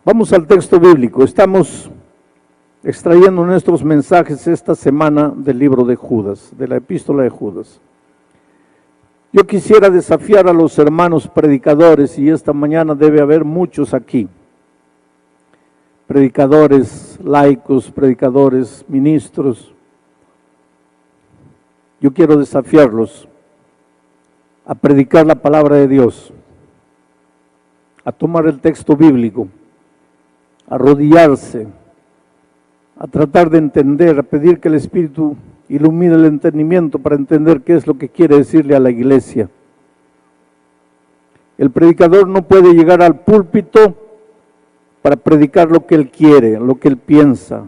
Vamos al texto bíblico. Estamos extrayendo nuestros mensajes esta semana del libro de Judas, de la epístola de Judas. Yo quisiera desafiar a los hermanos predicadores, y esta mañana debe haber muchos aquí, predicadores laicos, predicadores, ministros. Yo quiero desafiarlos a predicar la palabra de Dios, a tomar el texto bíblico, a arrodillarse, a tratar de entender, a pedir que el Espíritu ilumine el entendimiento para entender qué es lo que quiere decirle a la iglesia. El predicador no puede llegar al púlpito para predicar lo que él quiere, lo que él piensa.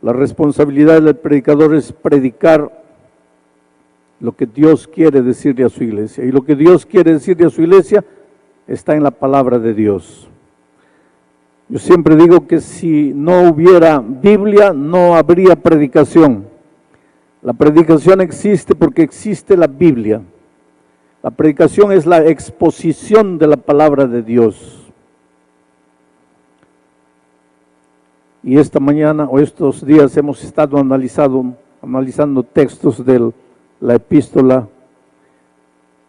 La responsabilidad del predicador es predicar lo que Dios quiere decirle a su iglesia. Y lo que Dios quiere decirle a su iglesia está en la palabra de Dios. Yo siempre digo que si no hubiera Biblia, no habría predicación. La predicación existe porque existe la Biblia. La predicación es la exposición de la palabra de Dios. Y esta mañana o estos días hemos estado analizando textos de la epístola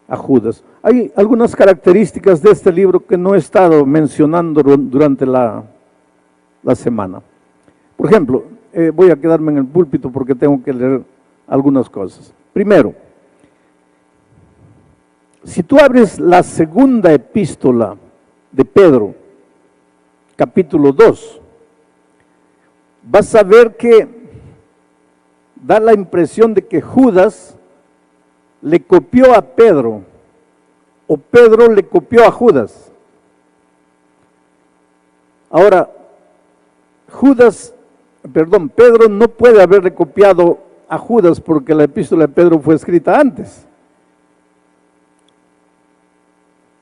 a Judas. Hay algunas características de este libro que no he estado mencionando durante la semana. Por ejemplo, voy a quedarme en el púlpito porque tengo que leer algunas cosas. Primero, si tú abres la segunda epístola de Pedro, capítulo 2, vas a ver que da la impresión de que Judas le copió a Pedro, o Pedro le copió a Judas. Ahora, Pedro no puede haberle copiado a Judas porque la epístola de Pedro fue escrita antes.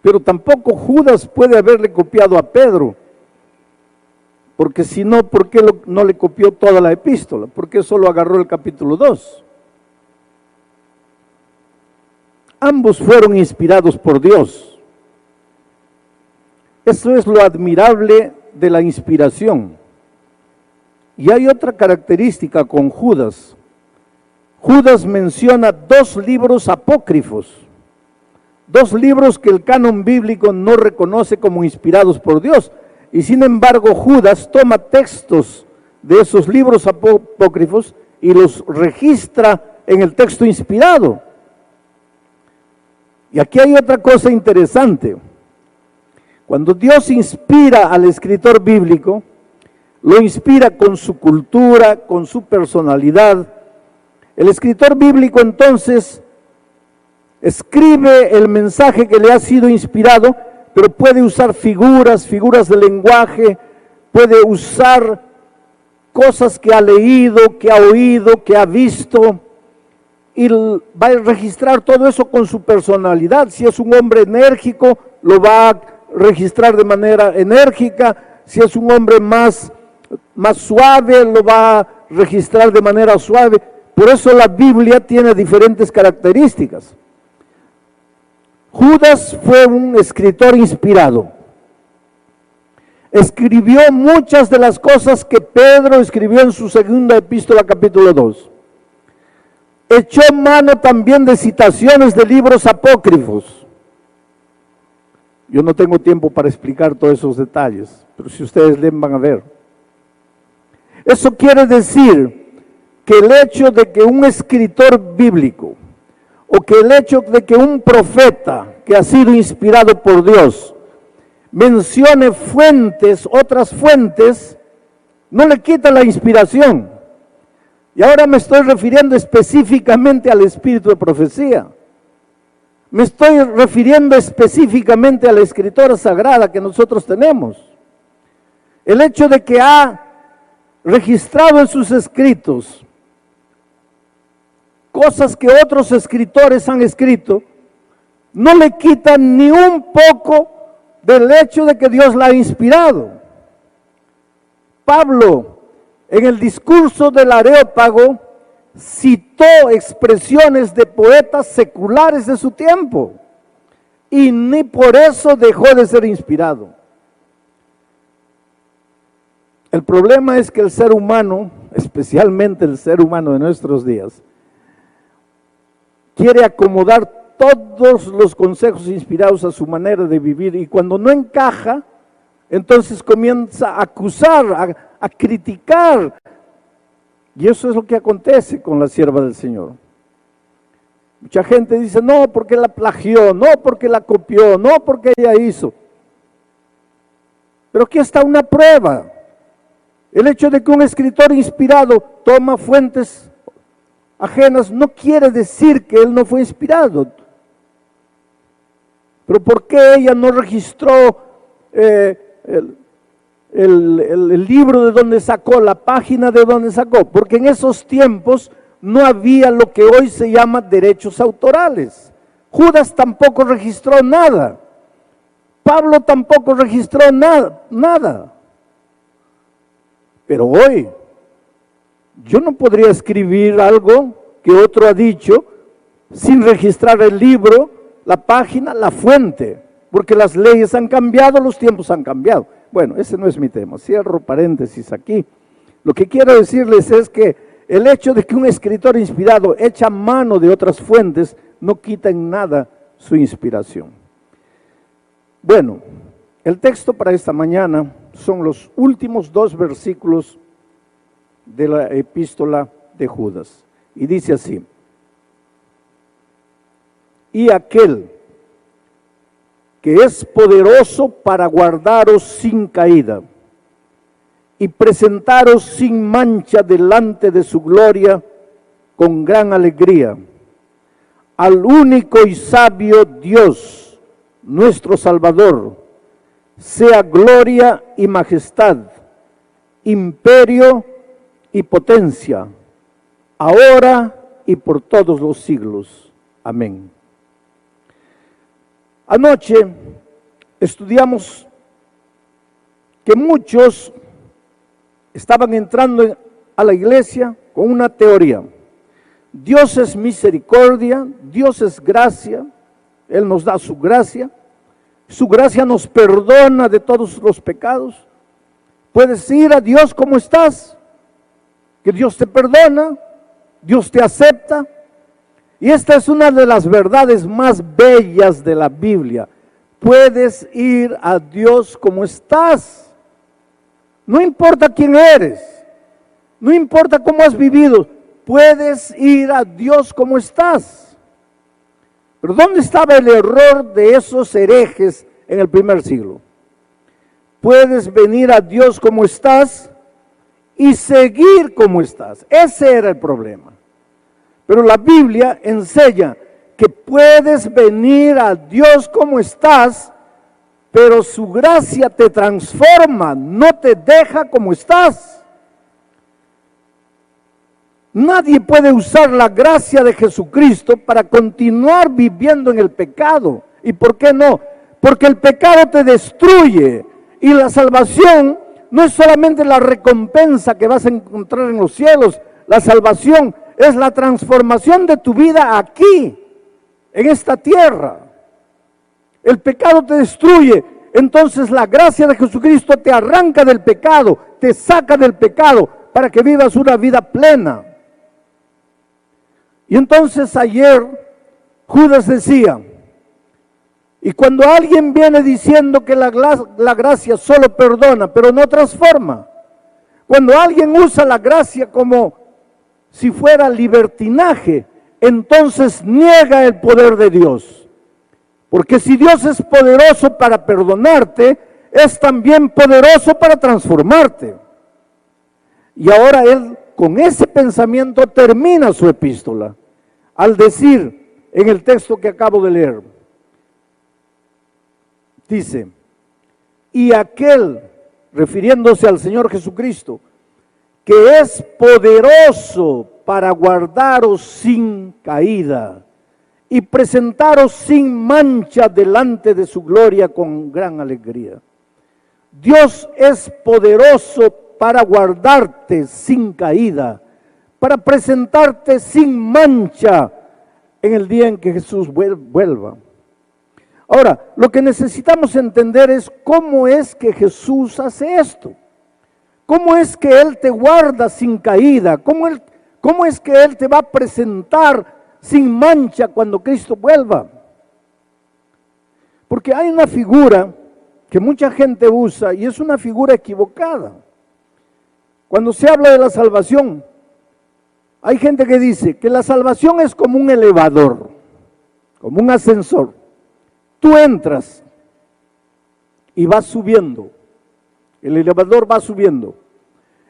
Pero tampoco Judas puede haberle copiado a Pedro, porque si no, ¿por qué no le copió toda la epístola? ¿Por qué solo agarró el capítulo 2? Ambos fueron inspirados por Dios. Eso es lo admirable de la inspiración. Y hay otra característica con Judas. Judas menciona 2 libros apócrifos, 2 libros que el canon bíblico no reconoce como inspirados por Dios. Y sin embargo, Judas toma textos de esos libros apócrifos y los registra en el texto inspirado. Y aquí hay otra cosa interesante. Cuando Dios inspira al escritor bíblico, lo inspira con su cultura, con su personalidad. El escritor bíblico entonces escribe el mensaje que le ha sido inspirado, pero puede usar figuras de lenguaje, puede usar cosas que ha leído, que ha oído, que ha visto, y va a registrar todo eso con su personalidad. Si es un hombre enérgico, lo va a registrar de manera enérgica. Si es un hombre más suave, lo va a registrar de manera suave. Por eso la Biblia tiene diferentes características. Judas fue un escritor inspirado. Escribió muchas de las cosas que Pedro escribió en su segunda epístola, capítulo 2. Echó mano también de citaciones de libros apócrifos. Yo no tengo tiempo para explicar todos esos detalles, pero si ustedes leen van a ver. Eso quiere decir que el hecho de que un escritor bíblico, o que el hecho de que un profeta que ha sido inspirado por Dios mencione fuentes, otras fuentes, no le quita la inspiración. Y ahora me estoy refiriendo específicamente al espíritu de profecía. Me estoy refiriendo específicamente a la escritura sagrada que nosotros tenemos. El hecho de que ha registrado en sus escritos cosas que otros escritores han escrito, no le quita ni un poco del hecho de que Dios la ha inspirado. Pablo, en el discurso del Areópago, citó expresiones de poetas seculares de su tiempo y ni por eso dejó de ser inspirado. El problema es que el ser humano, especialmente el ser humano de nuestros días, quiere acomodar todos los consejos inspirados a su manera de vivir, y cuando no encaja, entonces comienza a acusar, a criticar. Y eso es lo que acontece con la sierva del Señor. Mucha gente dice, no, porque la plagió, no, porque la copió, no, porque ella hizo. Pero aquí está una prueba. El hecho de que un escritor inspirado toma fuentes ajenas no quiere decir que él no fue inspirado. Pero ¿por qué ella no registró el libro de donde sacó, la página de donde sacó? Porque en esos tiempos no había lo que hoy se llama derechos autorales. Judas tampoco registró nada. Pablo tampoco registró nada. Pero hoy, yo no podría escribir algo que otro ha dicho sin registrar el libro, la página, la fuente, porque las leyes han cambiado, los tiempos han cambiado. Bueno, ese no es mi tema, cierro paréntesis aquí. Lo que quiero decirles es que el hecho de que un escritor inspirado echa mano de otras fuentes no quita en nada su inspiración. Bueno, el texto para esta mañana son los últimos 2 versículos de la epístola de Judas. Y dice así: y aquel que es poderoso para guardaros sin caída y presentaros sin mancha delante de su gloria con gran alegría, al único y sabio Dios, nuestro Salvador, sea gloria y majestad, imperio y potencia, ahora y por todos los siglos. Amén. Anoche estudiamos que muchos estaban entrando a la iglesia con una teoría. Dios es misericordia, Dios es gracia, Él nos da su gracia nos perdona de todos los pecados. Puedes ir a Dios como estás, que Dios te perdona, Dios te acepta. Y esta es una de las verdades más bellas de la Biblia. Puedes ir a Dios como estás. No importa quién eres, no importa cómo has vivido, puedes ir a Dios como estás. Pero ¿dónde estaba el error de esos herejes en el primer siglo? Puedes venir a Dios como estás y seguir como estás. Ese era el problema. Pero la Biblia enseña que puedes venir a Dios como estás, pero su gracia te transforma, no te deja como estás. Nadie puede usar la gracia de Jesucristo para continuar viviendo en el pecado. ¿Y por qué no? Porque el pecado te destruye y la salvación no es solamente la recompensa que vas a encontrar en los cielos. La salvación es la transformación de tu vida aquí, en esta tierra. El pecado te destruye, entonces la gracia de Jesucristo te arranca del pecado, te saca del pecado para que vivas una vida plena. Y entonces ayer Judas decía, y cuando alguien viene diciendo que la gracia solo perdona, pero no transforma, cuando alguien usa la gracia como si fuera libertinaje, entonces niega el poder de Dios. Porque si Dios es poderoso para perdonarte, es también poderoso para transformarte. Y ahora él con ese pensamiento termina su epístola, al decir en el texto que acabo de leer, dice, y aquel, refiriéndose al Señor Jesucristo, que es poderoso para guardaros sin caída y presentaros sin mancha delante de su gloria con gran alegría. Dios es poderoso para guardarte sin caída, para presentarte sin mancha en el día en que Jesús vuelva. Ahora, lo que necesitamos entender es cómo es que Jesús hace esto. ¿Cómo es que Él te guarda sin caída? ¿Cómo es que Él te va a presentar sin mancha cuando Cristo vuelva? Porque hay una figura que mucha gente usa y es una figura equivocada. Cuando se habla de la salvación, hay gente que dice que la salvación es como un elevador, como un ascensor. Tú entras y vas subiendo, el elevador va subiendo,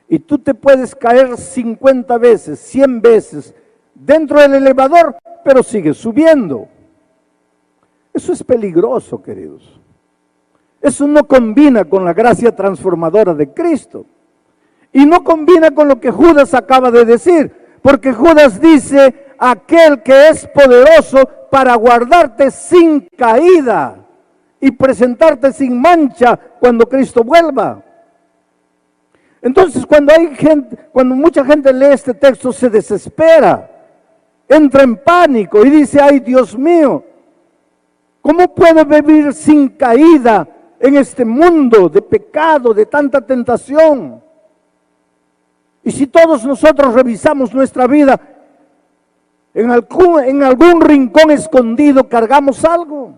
y tú te puedes caer 50 veces, 100 veces dentro del elevador, pero sigues subiendo. Eso es peligroso, queridos. Eso no combina con la gracia transformadora de Cristo. Y no combina con lo que Judas acaba de decir, porque Judas dice, aquel que es poderoso para guardarte sin caída y presentarte sin mancha cuando Cristo vuelva. Entonces, cuando mucha gente lee este texto, se desespera, entra en pánico y dice, ay Dios mío, ¿cómo puedo vivir sin caída en este mundo de pecado, de tanta tentación? Y si todos nosotros revisamos nuestra vida, en algún rincón escondido cargamos algo.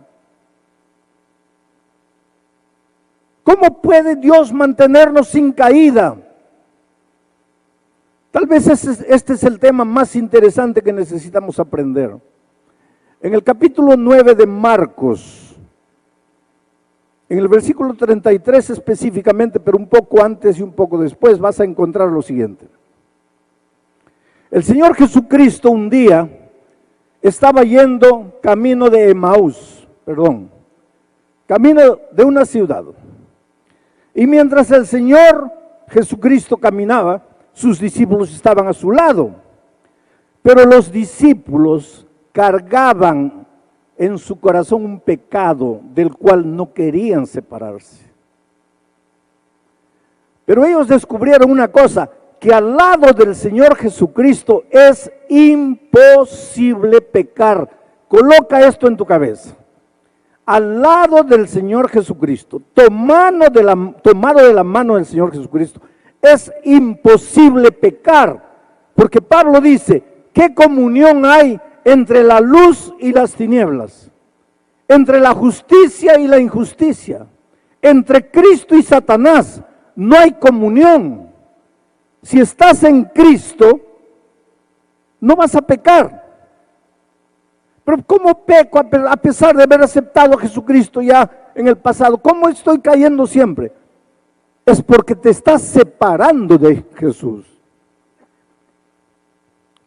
¿Cómo puede Dios mantenernos sin caída? Tal vez este es el tema más interesante que necesitamos aprender. En el capítulo 9 de Marcos, en el versículo 33 específicamente, pero un poco antes y un poco después, vas a encontrar lo siguiente. El Señor Jesucristo un día estaba yendo camino de Emaús, camino de una ciudad. Y mientras el Señor Jesucristo caminaba, sus discípulos estaban a su lado. Pero los discípulos cargaban en su corazón un pecado del cual no querían separarse. Pero ellos descubrieron una cosa, que al lado del Señor Jesucristo es imposible pecar. Coloca esto en tu cabeza. Al lado del Señor Jesucristo, tomado de la mano del Señor Jesucristo, es imposible pecar. Porque Pablo dice, ¿qué comunión hay entre la luz y las tinieblas? Entre la justicia y la injusticia. Entre Cristo y Satanás no hay comunión. Si estás en Cristo, no vas a pecar. Pero ¿cómo peco a pesar de haber aceptado a Jesucristo ya en el pasado? ¿Cómo estoy cayendo siempre? Es porque te estás separando de Jesús.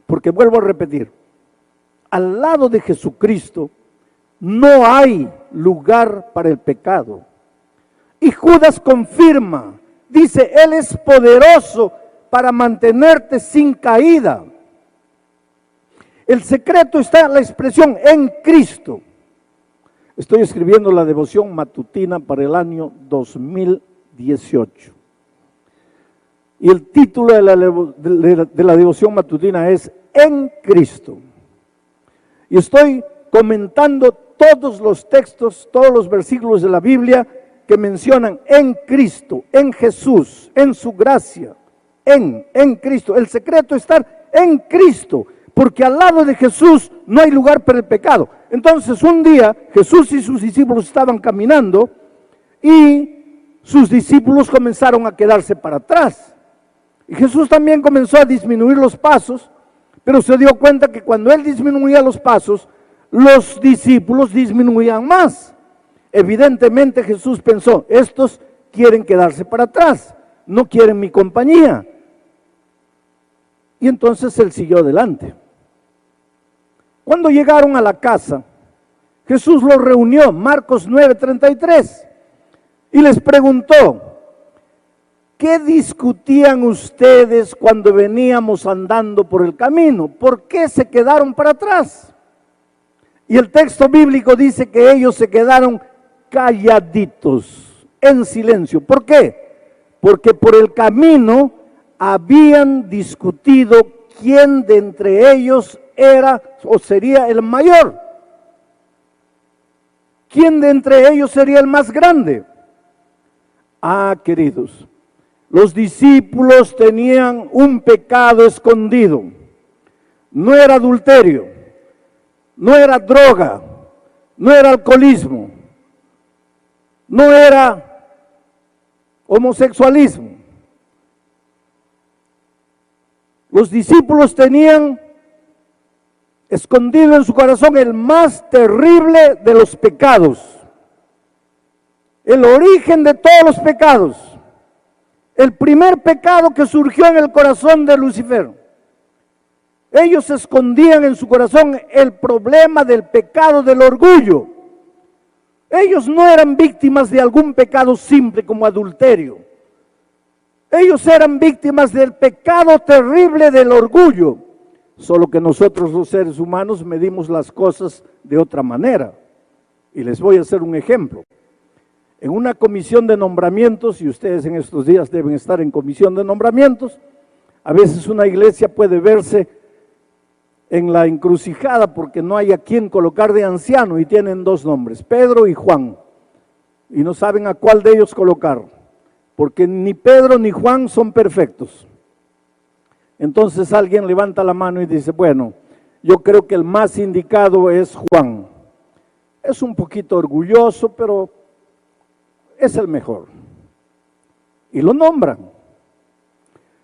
Porque vuelvo a repetir, al lado de Jesucristo no hay lugar para el pecado. Y Judas confirma, dice, Él es poderoso para mantenerte sin caída. El secreto está en la expresión en Cristo. Estoy escribiendo la devoción matutina para el año 2018. Y el título de la devoción matutina es En Cristo. Y estoy comentando todos los textos, todos los versículos de la Biblia que mencionan en Cristo, en Jesús, en su gracia, en Cristo. El secreto está en Cristo. Porque al lado de Jesús no hay lugar para el pecado. Entonces un día Jesús y sus discípulos estaban caminando y sus discípulos comenzaron a quedarse para atrás. Y Jesús también comenzó a disminuir los pasos, pero se dio cuenta que cuando Él disminuía los pasos, los discípulos disminuían más. Evidentemente Jesús pensó, estos quieren quedarse para atrás, no quieren mi compañía. Y entonces Él siguió adelante. Cuando llegaron a la casa, Jesús los reunió, Marcos 9:33, y les preguntó, ¿qué discutían ustedes cuando veníamos andando por el camino? ¿Por qué se quedaron para atrás? Y el texto bíblico dice que ellos se quedaron calladitos, en silencio. ¿Por qué? Porque por el camino habían discutido quién de entre ellos era o sería el mayor. ¿Quién de entre ellos sería el más grande? Ah, queridos, Los discípulos tenían un pecado escondido. No era adulterio, no era droga, no era alcoholismo, no era homosexualismo. Los discípulos tenían escondido en su corazón el más terrible de los pecados, el origen de todos los pecados, el primer pecado que surgió en el corazón de Lucifer. Ellos escondían en su corazón el problema del pecado del orgullo. Ellos no eran víctimas de algún pecado simple como adulterio. Ellos eran víctimas del pecado terrible del orgullo. Solo que nosotros los seres humanos medimos las cosas de otra manera. Y les voy a hacer un ejemplo. En una comisión de nombramientos, y ustedes en estos días deben estar en comisión de nombramientos, a veces una iglesia puede verse en la encrucijada porque no hay a quien colocar de anciano y tienen dos nombres, Pedro y Juan, y no saben a cuál de ellos colocar, porque ni Pedro ni Juan son perfectos. Entonces alguien levanta la mano y dice, bueno, yo creo que el más indicado es Juan. Es un poquito orgulloso, pero es el mejor. Y lo nombran.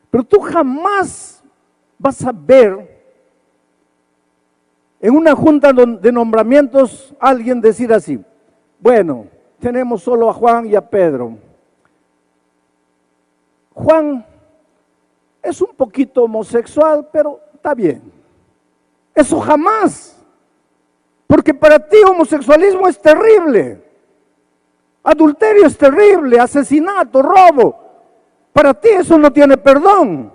Pero tú jamás vas a ver en una junta de nombramientos alguien decir así, bueno, tenemos solo a Juan y a Pedro. Juan es un poquito homosexual, pero está bien. Eso jamás. Porque para ti homosexualismo es terrible. Adulterio es terrible, asesinato, robo. Para ti eso no tiene perdón.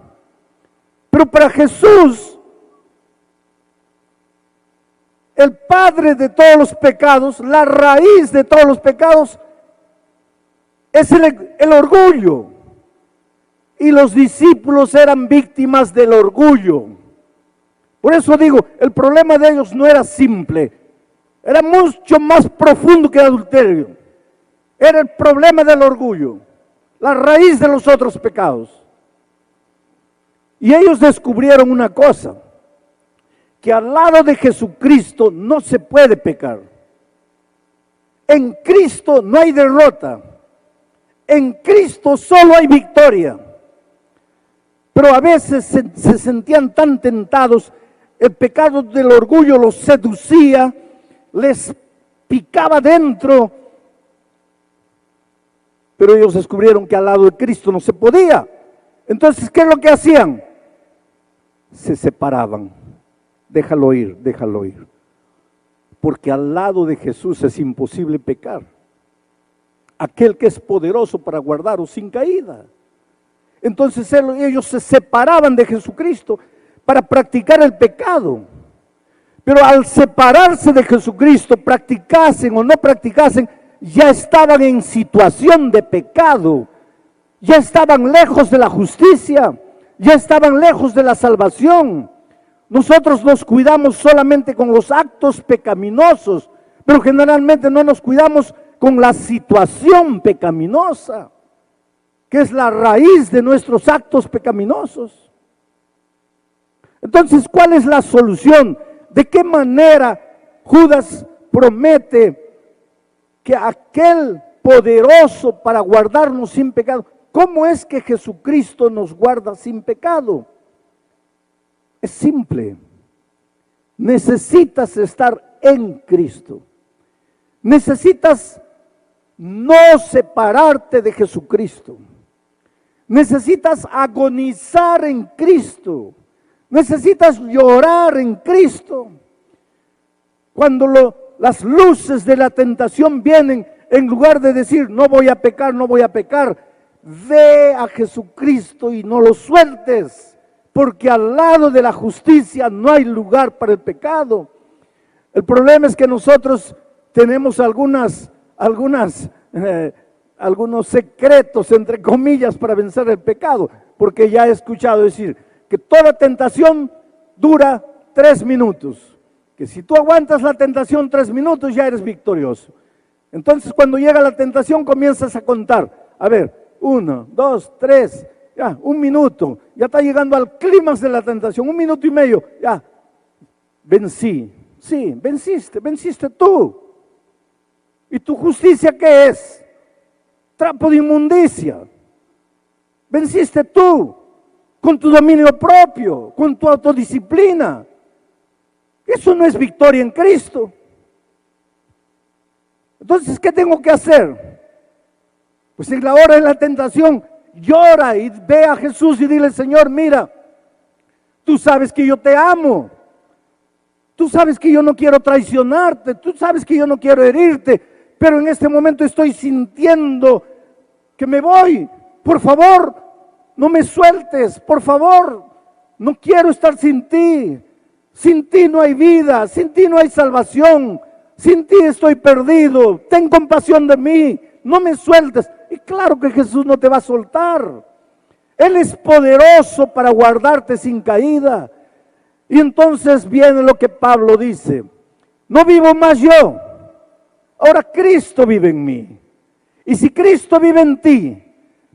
Pero para Jesús, el padre de todos los pecados, la raíz de todos los pecados, es el orgullo. Y los discípulos eran víctimas del orgullo. Por eso digo, el problema de ellos no era simple, era mucho más profundo que el adulterio. Era el problema del orgullo, la raíz de los otros pecados. Y ellos descubrieron una cosa, que al lado de Jesucristo no se puede pecar. En Cristo no hay derrota, en Cristo solo hay victoria. Pero a veces se sentían tan tentados, el pecado del orgullo los seducía, les picaba dentro, pero ellos descubrieron que al lado de Cristo no se podía. Entonces, ¿qué es lo que hacían? Se separaban. Déjalo ir, déjalo ir. Porque al lado de Jesús es imposible pecar. Aquel que es poderoso para guardaros sin caída. Entonces ellos se separaban de Jesucristo para practicar el pecado. Pero al separarse de Jesucristo, practicasen o no practicasen, ya estaban en situación de pecado, ya estaban lejos de la justicia, ya estaban lejos de la salvación. Nosotros nos cuidamos solamente con los actos pecaminosos, pero generalmente no nos cuidamos con la situación pecaminosa, que es la raíz de nuestros actos pecaminosos. Entonces, ¿cuál es la solución? ¿De qué manera Judas promete que aquel poderoso para guardarnos sin pecado? ¿Cómo es que Jesucristo nos guarda sin pecado? Es simple. Necesitas estar en Cristo. Necesitas no separarte de Jesucristo. Necesitas agonizar en Cristo. Necesitas llorar en Cristo. Cuando las luces de la tentación vienen, en lugar de decir, no voy a pecar, no voy a pecar, ve a Jesucristo y no lo sueltes, porque al lado de la justicia no hay lugar para el pecado. El problema es que nosotros tenemos algunos secretos, entre comillas, para vencer el pecado, porque ya he escuchado decir que toda tentación dura 3 minutos, que si tú aguantas la tentación 3 minutos ya eres victorioso. Entonces cuando llega la tentación comienzas a contar, a ver, 1, 2, 3, ya, 1 minuto. Ya está llegando al clímax de la tentación, 1 minuto y medio, ya, vencí. Sí, venciste tú. ¿Y tu justicia qué es? Trapo de inmundicia. Venciste tú, con tu dominio propio, con tu autodisciplina. Eso no es victoria en Cristo. Entonces, ¿qué tengo que hacer? Pues en la hora de la tentación, llora y ve a Jesús y dile: Señor, mira, tú sabes que yo te amo. Tú sabes que yo no quiero traicionarte, tú sabes que yo no quiero herirte, pero en este momento estoy sintiendo que me voy. Por favor, no me sueltes, por favor, no quiero estar sin ti. Sin ti no hay vida, sin ti no hay salvación, sin ti estoy perdido. Ten compasión de mí, no me sueltes. Y claro que Jesús no te va a soltar. Él es poderoso para guardarte sin caída. Y entonces viene lo que Pablo dice: no vivo más yo, ahora Cristo vive en mí. Y si Cristo vive en ti,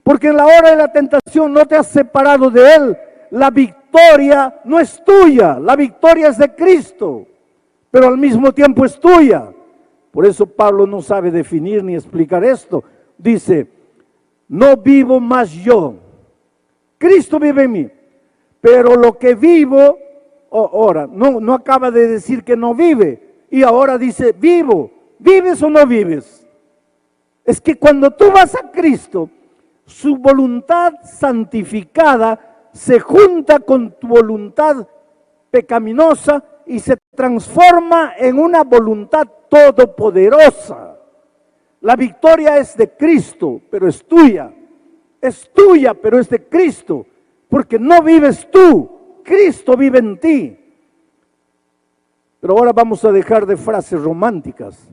porque en la hora de la tentación no te has separado de Él, la victoria no es tuya, la victoria es de Cristo, pero al mismo tiempo es tuya. Por eso Pablo no sabe definir ni explicar esto. Dice: no vivo más yo, Cristo vive en mí, pero lo que vivo... Ahora, no acaba de decir que no vive, y ahora dice vivo. ¿Vives o no vives? Es que cuando tú vas a Cristo, su voluntad santificada se junta con tu voluntad pecaminosa y se transforma en una voluntad todopoderosa. La victoria es de Cristo, pero es tuya. Es tuya, pero es de Cristo, porque no vives tú. Cristo vive en ti. Pero ahora vamos a dejar de frases románticas.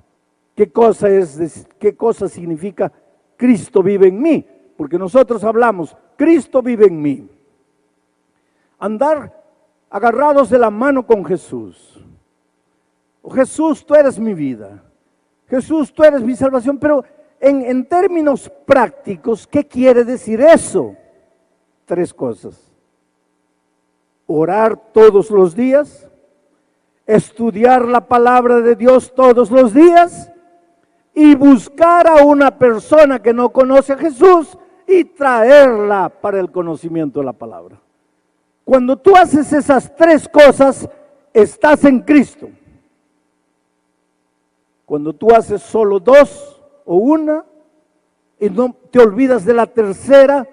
¿Qué cosa significa Cristo vive en mí? Porque nosotros hablamos, Cristo vive en mí. Andar agarrados de la mano con Jesús. Oh, Jesús, tú eres mi vida. Jesús, tú eres mi salvación. Pero en términos prácticos, ¿qué quiere decir eso? 3 cosas. Orar todos los días, estudiar la palabra de Dios todos los días y buscar a una persona que no conoce a Jesús y traerla para el conocimiento de la palabra. Cuando tú haces esas 3 cosas, estás en Cristo. Cuando tú haces solo 2 o 1 y no te olvidas de la tercera,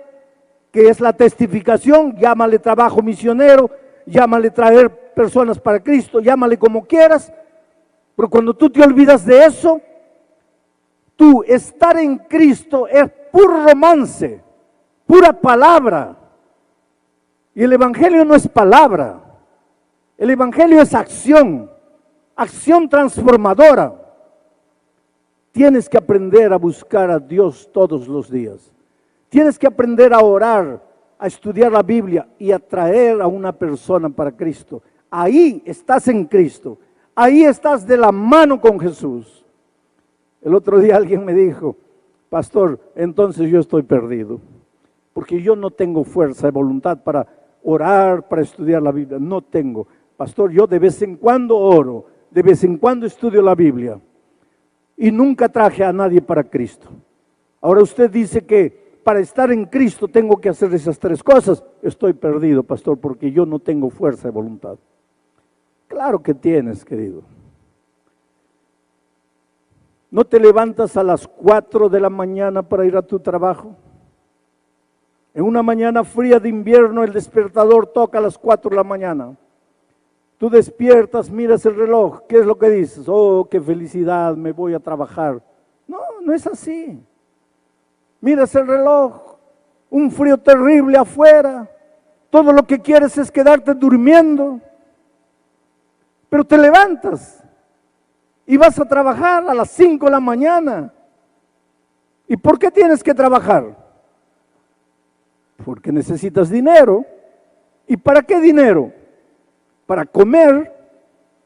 que es la testificación, llámale trabajo misionero, llámale traer personas para Cristo, llámale como quieras, pero cuando tú te olvidas de eso, tú estar en Cristo es puro romance, pura palabra. Y el Evangelio no es palabra, el Evangelio es acción, acción transformadora. Tienes que aprender a buscar a Dios todos los días. Tienes que aprender a orar, a estudiar la Biblia y a traer a una persona para Cristo. Ahí estás en Cristo, ahí estás de la mano con Jesús. El otro día alguien me dijo: pastor, entonces yo estoy perdido, porque yo no tengo fuerza de voluntad para orar, para estudiar la Biblia. No tengo. Pastor, yo de vez en cuando oro, de vez en cuando estudio la Biblia y nunca traje a nadie para Cristo. Ahora usted dice que para estar en Cristo tengo que hacer esas 3 cosas. Estoy perdido, pastor, porque yo no tengo fuerza de voluntad. Claro que tienes, querido. ¿No te levantas a las 4 de la mañana para ir a tu trabajo? En una mañana fría de invierno el despertador toca a las 4 de la mañana. Tú despiertas, miras el reloj, ¿qué es lo que dices? Oh, qué felicidad, me voy a trabajar. No, no es así. Miras el reloj, un frío terrible afuera, todo lo que quieres es quedarte durmiendo, pero te levantas y vas a trabajar a las 5 de la mañana. ¿Y por qué tienes que trabajar? Porque necesitas dinero. ¿Y para qué dinero? Para comer.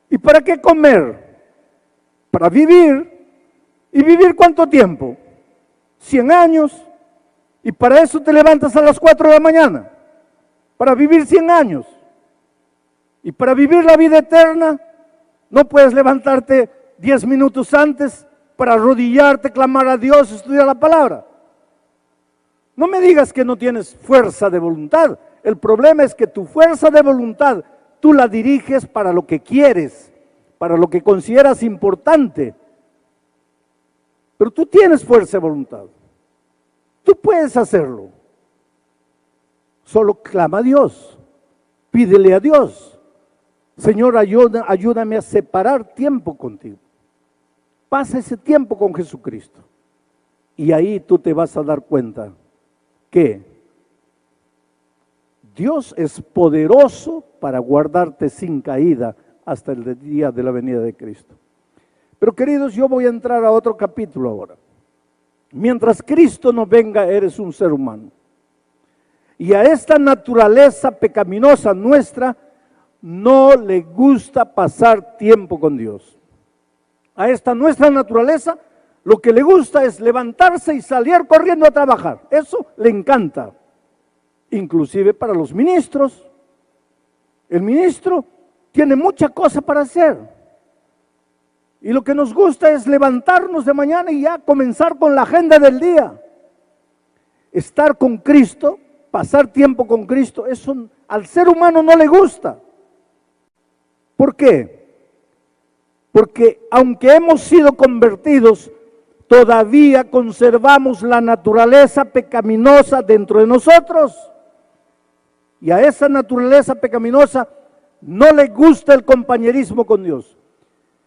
¿Y para qué comer? Para vivir. ¿Y vivir cuánto tiempo? 100 años, Y para eso te levantas a las 4 de la mañana, para vivir 100 años. Y para vivir la vida eterna, no puedes levantarte 10 minutos antes para arrodillarte, clamar a Dios, estudiar la palabra. No me digas que no tienes fuerza de voluntad. El problema es que tu fuerza de voluntad, tú la diriges para lo que quieres, para lo que consideras importante. Pero tú tienes fuerza de voluntad. Tú puedes hacerlo. Solo clama a Dios. Pídele a Dios. Señor, ayúdame a separar tiempo contigo. Pasa ese tiempo con Jesucristo. Y ahí tú te vas a dar cuenta que Dios es poderoso para guardarte sin caída hasta el día de la venida de Cristo. Pero queridos, yo voy a entrar a otro capítulo ahora. Mientras Cristo no venga, eres un ser humano. Y a esta naturaleza pecaminosa nuestra no le gusta pasar tiempo con Dios. A esta nuestra naturaleza lo que le gusta es levantarse y salir corriendo a trabajar. Eso le encanta. Inclusive para los ministros. El ministro tiene mucha cosa para hacer. Y lo que nos gusta es levantarnos de mañana y ya comenzar con la agenda del día. Estar con Cristo, pasar tiempo con Cristo, eso al ser humano no le gusta. ¿Por qué? Porque aunque hemos sido convertidos, todavía conservamos la naturaleza pecaminosa dentro de nosotros. Y a esa naturaleza pecaminosa no le gusta el compañerismo con Dios.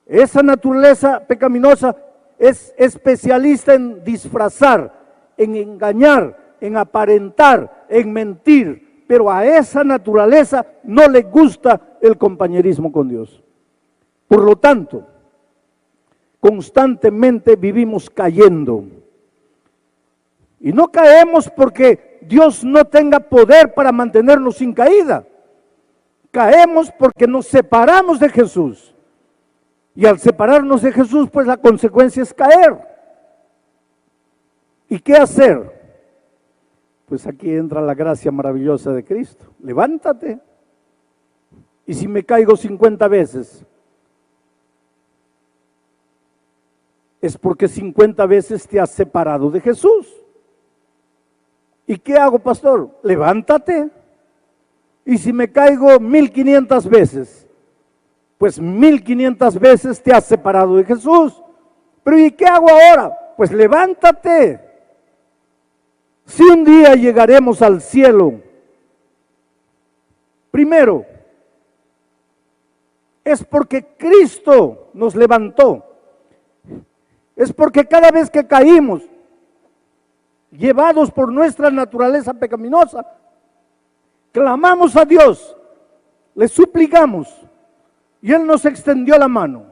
Esa naturaleza pecaminosa es especialista en disfrazar, en engañar, en aparentar, en mentir. Pero a esa naturaleza no le gusta el compañerismo con Dios. Por lo tanto, constantemente vivimos cayendo. Y no caemos porque Dios no tenga poder para mantenernos sin caída. Caemos porque nos separamos de Jesús. Y al separarnos de Jesús, pues la consecuencia es caer. ¿Y qué hacer? Pues aquí entra la gracia maravillosa de Cristo. Levántate. Y si me caigo 50 veces, es porque 50 veces te has separado de Jesús. ¿Y qué hago, pastor? Levántate. Y si me caigo 1500 veces, pues 1500 veces te has separado de Jesús. Pero ¿y qué hago ahora? Pues levántate. Si un día llegaremos al cielo, primero, es porque Cristo nos levantó. Es porque cada vez que caímos, llevados por nuestra naturaleza pecaminosa, clamamos a Dios, le suplicamos, y Él nos extendió la mano.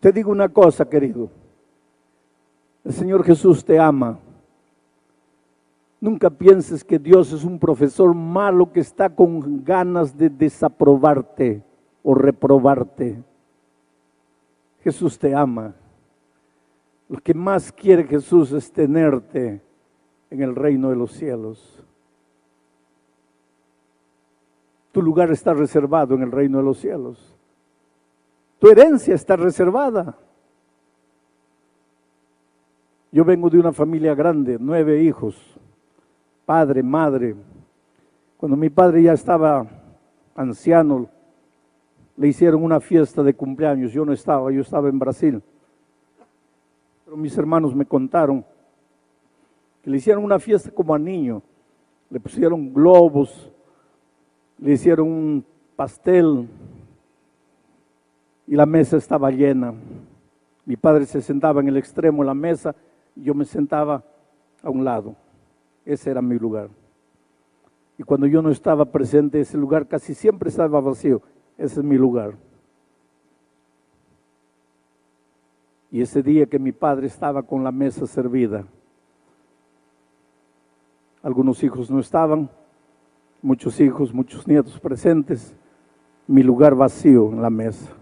Te digo una cosa, querido, el Señor Jesús te ama. Nunca pienses que Dios es un profesor malo que está con ganas de desaprobarte o reprobarte. Jesús te ama. Lo que más quiere Jesús es tenerte en el reino de los cielos. Tu lugar está reservado en el reino de los cielos. Tu herencia está reservada. Yo vengo de una familia grande, 9 hijos, padre, madre. Cuando mi padre ya estaba anciano, le hicieron una fiesta de cumpleaños. Yo no estaba, yo estaba en Brasil. Pero mis hermanos me contaron que le hicieron una fiesta como a niño. Le pusieron globos, le hicieron un pastel y la mesa estaba llena. Mi padre se sentaba en el extremo de la mesa y yo me sentaba a un lado. Ese era mi lugar. Y cuando yo no estaba presente, ese lugar casi siempre estaba vacío. Ese es mi lugar. Y ese día que mi padre estaba con la mesa servida, algunos hijos no estaban, muchos hijos, muchos nietos presentes, mi lugar vacío en la mesa.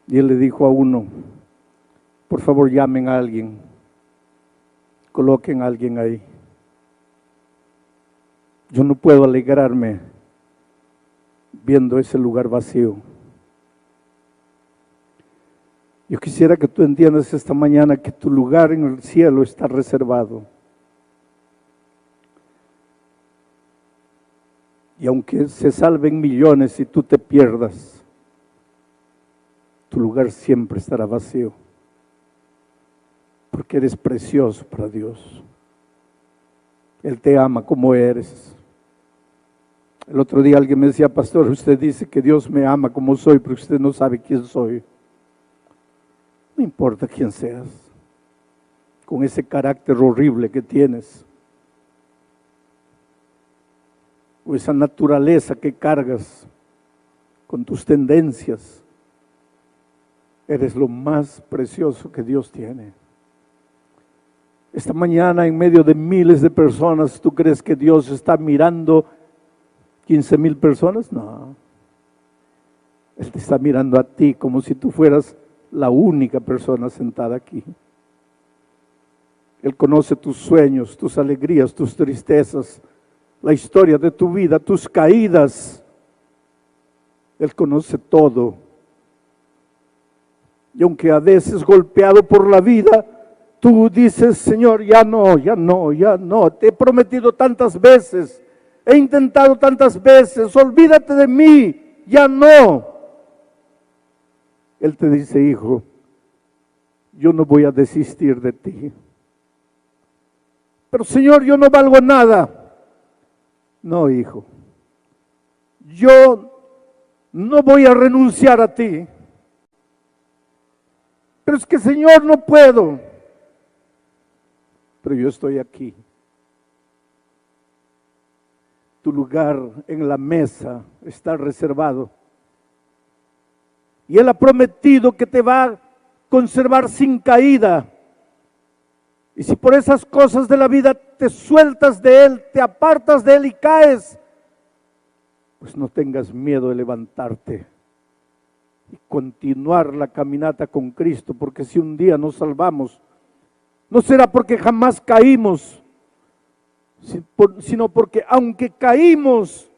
Y él le dijo a uno, por favor llamen a alguien coloquen a alguien ahí. Yo no puedo alegrarme viendo ese lugar vacío. Yo quisiera que tú entiendas esta mañana que tu lugar en el cielo está reservado. Y aunque se salven millones y tú te pierdas, tu lugar siempre estará vacío. Porque eres precioso para Dios. Él te ama como eres. El otro día alguien me decía, pastor, usted dice que Dios me ama como soy, pero usted no sabe quién soy. No importa quién seas, con ese carácter horrible que tienes, o esa naturaleza que cargas con tus tendencias, eres lo más precioso que Dios tiene. Esta mañana, en medio de miles de personas, ¿tú crees que Dios está mirando 15,000 personas? No. Él te está mirando a ti como si tú fueras la única persona sentada aquí. Él conoce tus sueños, tus alegrías, tus tristezas, la historia de tu vida, tus caídas. Él conoce todo. Y aunque a veces golpeado por la vida, tú dices, Señor, ya no, te he prometido tantas veces, he intentado tantas veces, olvídate de mí, ya no. Él te dice, hijo, yo no voy a desistir de ti. Pero Señor, yo no valgo nada. No, hijo, yo no voy a renunciar a ti. Pero es que Señor, no puedo. Pero yo estoy aquí. Tu lugar en la mesa está reservado. Y Él ha prometido que te va a conservar sin caída. Y si por esas cosas de la vida te sueltas de Él, te apartas de Él y caes, pues no tengas miedo de levantarte y continuar la caminata con Cristo, porque si un día nos salvamos, no será porque jamás caímos, sino porque aunque caímos,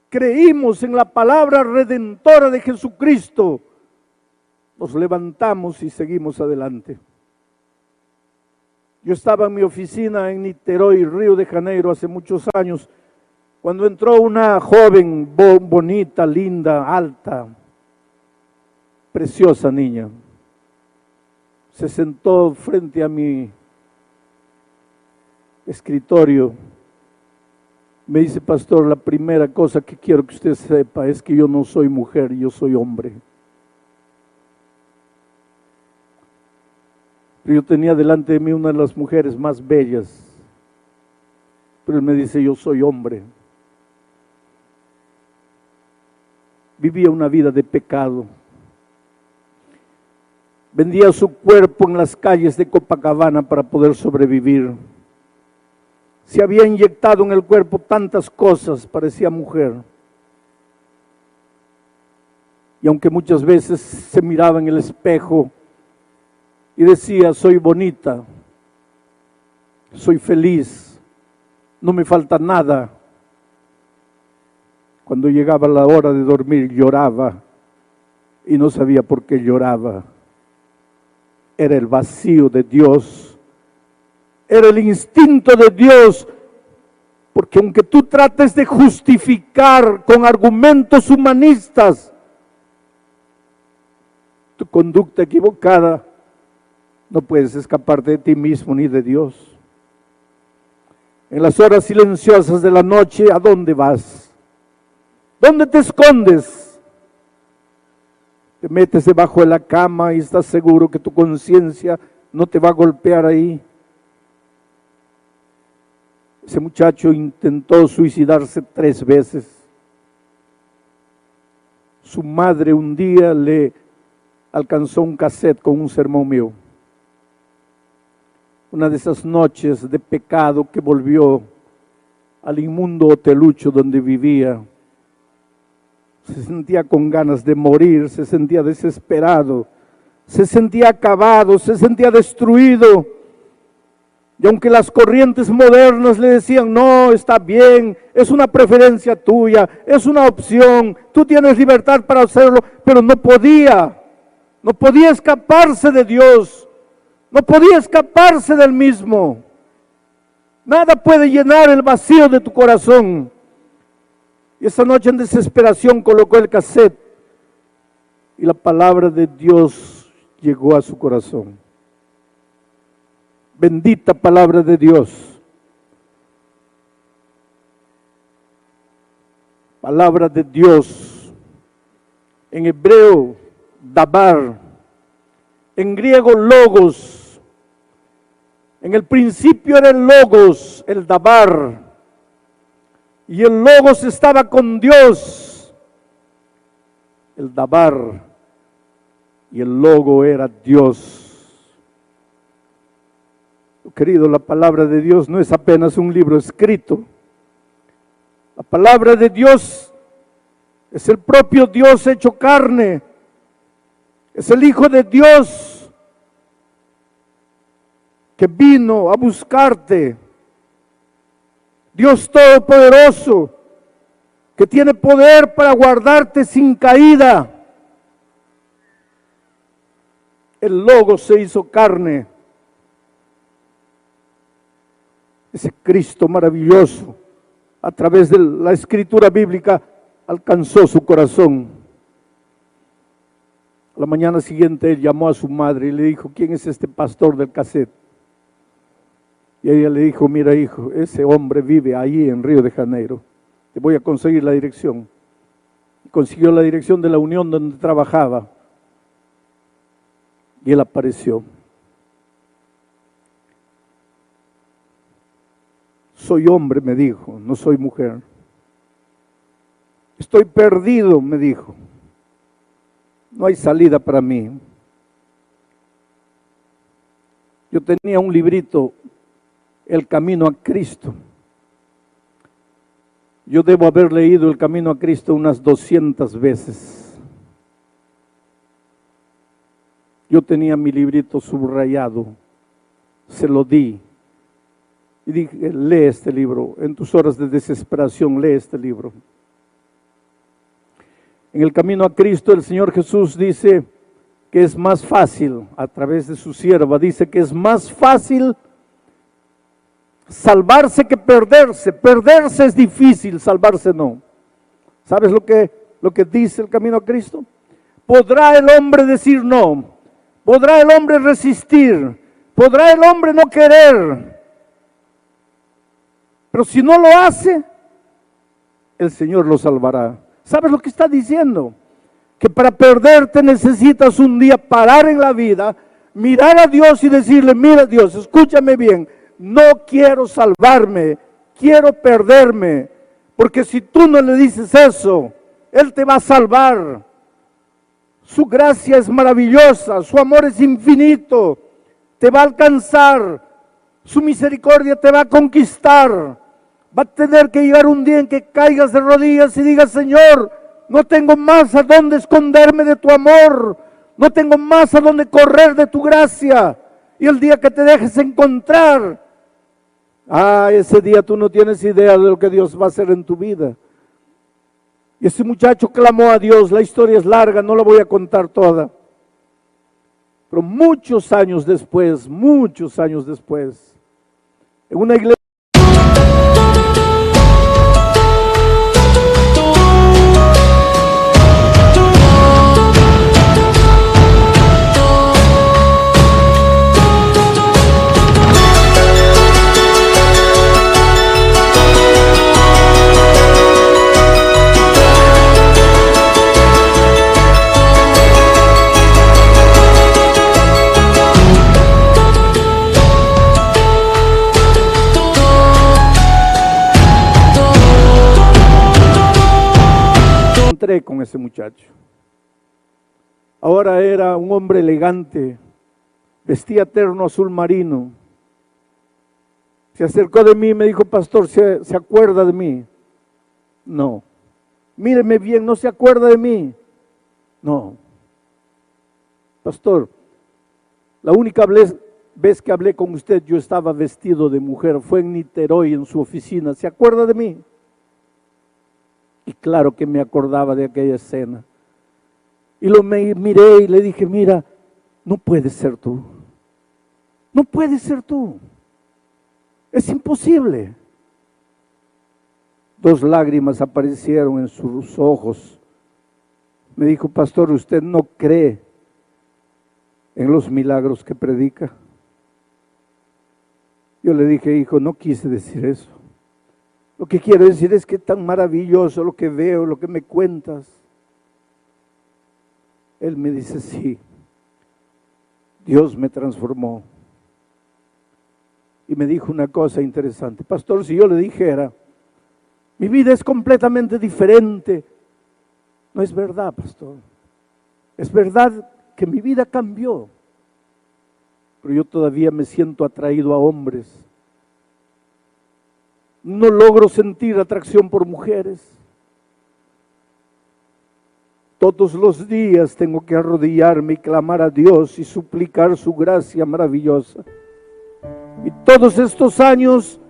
creímos en la palabra redentora de Jesucristo, nos levantamos y seguimos adelante. Yo estaba en mi oficina en Niterói, Río de Janeiro, hace muchos años, cuando entró una joven bonita, linda, alta, preciosa niña. Se sentó frente a mi escritorio. Me dice, pastor, la primera cosa que quiero que usted sepa es que yo no soy mujer, yo soy hombre. Pero yo tenía delante de mí una de las mujeres más bellas. Pero él me dice, yo soy hombre. Vivía una vida de pecado. Vendía su cuerpo en las calles de Copacabana para poder sobrevivir. Se había inyectado en el cuerpo tantas cosas, parecía mujer. Y aunque muchas veces se miraba en el espejo y decía, soy bonita, soy feliz, no me falta nada. Cuando llegaba la hora de dormir lloraba y no sabía por qué lloraba. Era el vacío de Dios, era el instinto de Dios, porque aunque tú trates de justificar con argumentos humanistas tu conducta equivocada, no puedes escaparte de ti mismo ni de Dios. En las horas silenciosas de la noche, ¿a dónde vas? ¿Dónde te escondes? Te metes debajo de la cama y estás seguro que tu conciencia no te va a golpear ahí. Ese muchacho intentó suicidarse 3 veces. Su madre un día le alcanzó un cassette con un sermón mío. Una de esas noches de pecado que volvió al inmundo hotelucho donde vivía. Se sentía con ganas de morir, se sentía desesperado, se sentía acabado, se sentía destruido. Y aunque las corrientes modernas le decían, no, está bien, es una preferencia tuya, es una opción, tú tienes libertad para hacerlo, pero no podía escaparse de Dios, no podía escaparse del mismo. Nada puede llenar el vacío de tu corazón. Y esa noche en desesperación colocó el cassette y la palabra de Dios llegó a su corazón. Bendita palabra de Dios. Palabra de Dios. En hebreo, dabar. En griego, logos. En el principio era el logos, el dabar. Y el logos estaba con Dios. El dabar. Y el logo era Dios. Querido, la palabra de Dios no es apenas un libro escrito. La palabra de Dios es el propio Dios hecho carne. Es el Hijo de Dios que vino a buscarte. Dios Todopoderoso, que tiene poder para guardarte sin caída. El Logo se hizo carne. Ese Cristo maravilloso, a través de la escritura bíblica, alcanzó su corazón. La mañana siguiente él llamó a su madre y le dijo, ¿quién es este pastor del cassette? Y ella le dijo, mira hijo, ese hombre vive ahí en Río de Janeiro, te voy a conseguir la dirección. Consiguió la dirección de la unión donde trabajaba y él apareció. Soy hombre, me dijo, no soy mujer. Estoy perdido, me dijo. No hay salida para mí. Yo tenía un librito, El Camino a Cristo. Yo debo haber leído El Camino a Cristo unas 200 veces. Yo tenía mi librito subrayado, se lo di. Y dije, lee este libro, en tus horas de desesperación, lee este libro. En El Camino a Cristo, el Señor Jesús dice que es más fácil, a través de su sierva, dice que es más fácil salvarse que perderse. Perderse es difícil, salvarse no. ¿Sabes lo que dice El Camino a Cristo? ¿Podrá el hombre decir no? ¿Podrá el hombre resistir? ¿Podrá el hombre no querer? Pero si no lo hace, el Señor lo salvará. ¿Sabes lo que está diciendo? Que para perderte necesitas un día parar en la vida, mirar a Dios y decirle, mira Dios, escúchame bien, no quiero salvarme, quiero perderme. Porque si tú no le dices eso, Él te va a salvar. Su gracia es maravillosa, su amor es infinito, te va a alcanzar, su misericordia te va a conquistar. Va a tener que llegar un día en que caigas de rodillas y digas, Señor, no tengo más a dónde esconderme de tu amor, no tengo más a dónde correr de tu gracia. Y el día que te dejes encontrar, ese día tú no tienes idea de lo que Dios va a hacer en tu vida. Y ese muchacho clamó a Dios, la historia es larga, no la voy a contar toda. Pero muchos años después, en una iglesia, con ese muchacho. Ahora era un hombre elegante, vestía terno azul marino. Se acercó de mí y me dijo, pastor, ¿se acuerda de mí? No. Míreme bien, ¿no se acuerda de mí? No. Pastor, la única vez vez que hablé con usted, yo estaba vestido de mujer, fue en Niterói, en su oficina, ¿se acuerda de mí? Y claro que me acordaba de aquella escena. Y lo miré y le dije, mira, no puedes ser tú. No puedes ser tú. Es imposible. 2 lágrimas aparecieron en sus ojos. Me dijo, pastor, ¿usted no cree en los milagros que predica? Yo le dije, hijo, no quise decir eso. Lo que quiero decir es que es tan maravilloso lo que veo, lo que me cuentas. Él me dice, sí, Dios me transformó. Y me dijo una cosa interesante, pastor, si yo le dijera, mi vida es completamente diferente, no es verdad, pastor. Es verdad que mi vida cambió, pero yo todavía me siento atraído a hombres. No logro sentir atracción por mujeres. Todos los días tengo que arrodillarme y clamar a Dios y suplicar su gracia maravillosa. Y todos estos años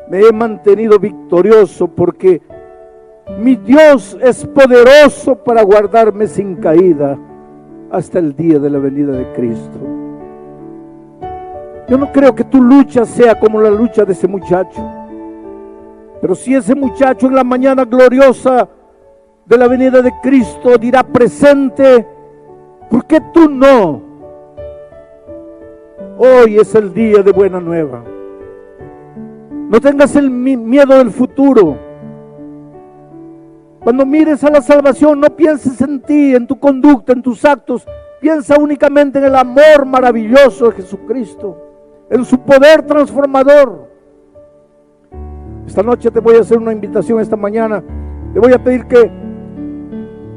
me he mantenido victorioso porque mi Dios es poderoso para guardarme sin caída hasta el día de la venida de Cristo. Yo no creo que tu lucha sea como la lucha de ese muchacho. Pero si ese muchacho en la mañana gloriosa de la venida de Cristo dirá presente, ¿por qué tú no? Hoy es el día de buena nueva. No tengas el miedo del futuro. Cuando mires a la salvación, no pienses en ti, en tu conducta, en tus actos. Piensa únicamente en el amor maravilloso de Jesucristo, en su poder transformador. Esta noche te voy a hacer una invitación, esta mañana. Te voy a pedir que,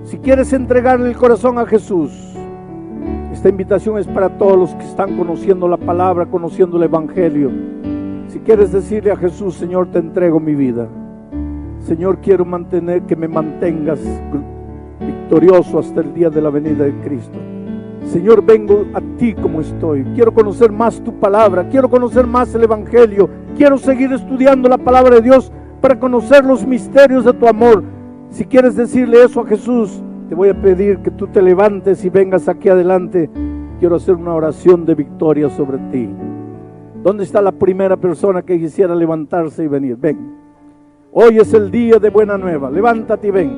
si quieres entregarle el corazón a Jesús, esta invitación es para todos los que están conociendo la palabra, conociendo el Evangelio. Si quieres decirle a Jesús, Señor, te entrego mi vida. Señor, quiero que me mantengas victorioso hasta el día de la venida de Cristo. Señor, vengo a ti como estoy. Quiero conocer más tu palabra, quiero conocer más el Evangelio. Quiero seguir estudiando la palabra de Dios para conocer los misterios de tu amor. Si quieres decirle eso a Jesús, te voy a pedir que tú te levantes y vengas aquí adelante. Quiero hacer una oración de victoria sobre ti. ¿Dónde está la primera persona que quisiera levantarse y venir? Ven. Hoy es el día de buena nueva. Levántate y ven.